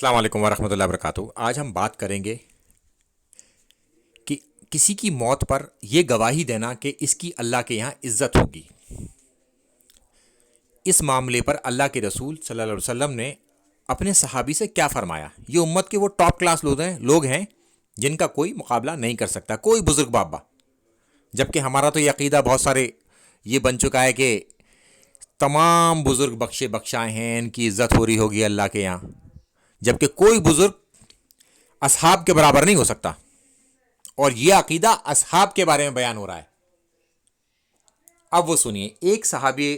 السلام علیکم ورحمۃ اللہ وبرکاتہ۔ آج ہم بات کریں گے کہ کسی کی موت پر یہ گواہی دینا کہ اس کی اللہ کے یہاں عزت ہوگی۔ اس معاملے پر اللہ کے رسول صلی اللہ علیہ وسلم نے اپنے صحابی سے کیا فرمایا؟ یہ امت کے وہ ٹاپ کلاس لوگ ہیں جن کا کوئی مقابلہ نہیں کر سکتا، کوئی بزرگ بابا۔ جبکہ ہمارا تو یہ عقیدہ بہت سارے یہ بن چکا ہے کہ تمام بزرگ بخشائے ہیں، ان کی عزت ہو رہی ہوگی اللہ کے یہاں، جبکہ کوئی بزرگ اصحاب کے برابر نہیں ہو سکتا۔ اور یہ عقیدہ اصحاب کے بارے میں بیان ہو رہا ہے۔ اب وہ سنیے، ایک صحابی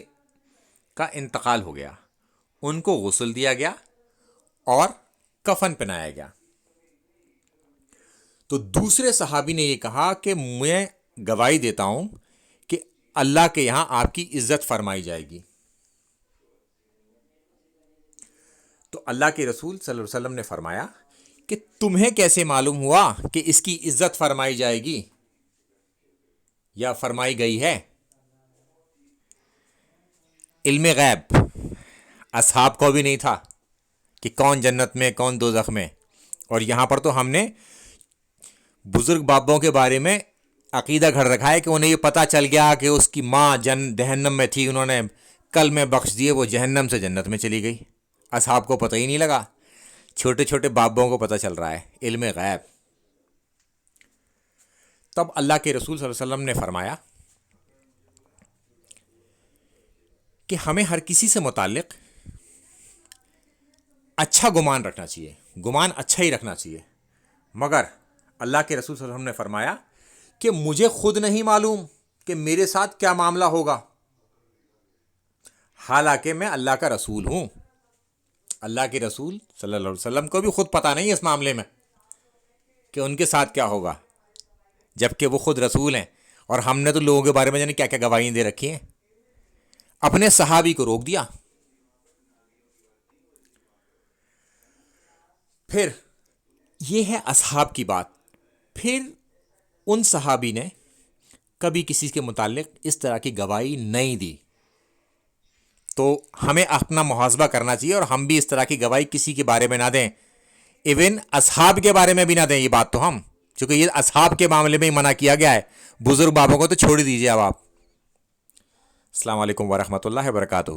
کا انتقال ہو گیا، ان کو غسل دیا گیا اور کفن پہنایا گیا۔ تو دوسرے صحابی نے یہ کہا کہ میں گواہی دیتا ہوں کہ اللہ کے یہاں آپ کی عزت فرمائی جائے گی۔ تو اللہ کے رسول صلی اللہ علیہ وسلم نے فرمایا کہ تمہیں کیسے معلوم ہوا کہ اس کی عزت فرمائی جائے گی یا فرمائی گئی ہے؟ علم غیب اصحاب کو بھی نہیں تھا کہ کون جنت میں کون دوزخ میں، اور یہاں پر تو ہم نے بزرگ بابوں کے بارے میں عقیدہ گھڑ رکھا ہے کہ انہیں یہ پتہ چل گیا کہ اس کی ماں جہنم میں تھی، انہوں نے کل میں بخش دیے، وہ جہنم سے جنت میں چلی گئی۔ اصحاب کو پتہ ہی نہیں لگا، چھوٹے چھوٹے بابوں کو پتہ چل رہا ہے علم غیب۔ تب اللہ کے رسول صلی اللہ علیہ وسلم نے فرمایا کہ ہمیں ہر کسی سے متعلق اچھا گمان رکھنا چاہیے، گمان اچھا ہی رکھنا چاہیے، مگر اللہ کے رسول صلی اللہ علیہ وسلم نے فرمایا کہ مجھے خود نہیں معلوم کہ میرے ساتھ کیا معاملہ ہوگا، حالانکہ میں اللہ کا رسول ہوں۔ اللہ کے رسول صلی اللہ علیہ وسلم کو بھی خود پتہ نہیں اس معاملے میں کہ ان کے ساتھ کیا ہوگا، جبکہ وہ خود رسول ہیں، اور ہم نے تو لوگوں کے بارے میں جانے کیا کیا گواہیاں دے رکھی ہیں۔ اپنے صحابی کو روک دیا۔ پھر یہ ہے اصحاب کی بات۔ پھر ان صحابی نے کبھی کسی کے متعلق اس طرح کی گواہی نہیں دی، تو ہمیں اپنا محاسبہ کرنا چاہیے اور ہم بھی اس طرح کی گواہی کسی کے بارے میں نہ دیں، ایون اصحاب کے بارے میں بھی نہ دیں۔ یہ بات تو ہم، چونکہ یہ اصحاب کے معاملے میں ہی منع کیا گیا ہے، بزرگ بابوں کو تو چھوڑ دیجیے اب آپ۔ السلام علیکم ورحمۃ اللہ وبرکاتہ۔